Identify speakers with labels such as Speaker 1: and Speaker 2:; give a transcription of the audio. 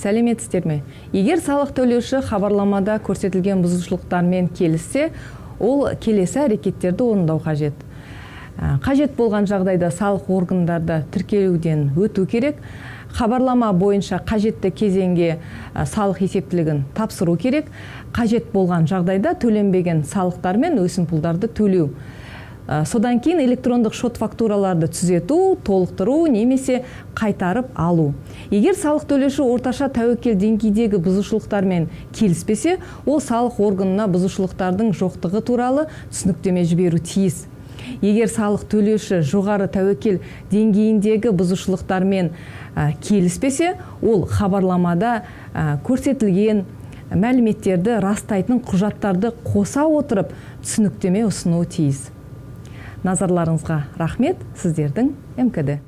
Speaker 1: Сәлеметсіздер ме? Егер салық төлеуші хабарламада көрсетілген бұзушылықтармен келіссе, ол келесі әрекеттерді орындау қажет. Қажет болған жағдайда салық органдарда тіркелуден өту керек. Хабарлама бойынша қажетті кезеңге салық есептілігін тапсыру керек. Қажет болған жағдайда төленбеген салықтар мен өсімпұлдарды төлеу. Содан кейін электрондық шот фактураларды түзету, толықтыру немесе қайтарып алу. Егер салық төлеуші орташа тәуекел деңгейдегі бұзушылықтармен келіспесе, ол салық органына бұзушылықтардың жоқтығы туралы түсініктеме жіберу тиіс. Егер салық төлеуші жоғары тәуекел деңгейіндегі бұзушылықтармен келіспесе, ол хабарламада көрсетілген мәліметтерді растайтын құжаттарды қоса отырып түсініктеме ұсынуы тиіс. Назарларыңызға рахмет, сіздердің МКД.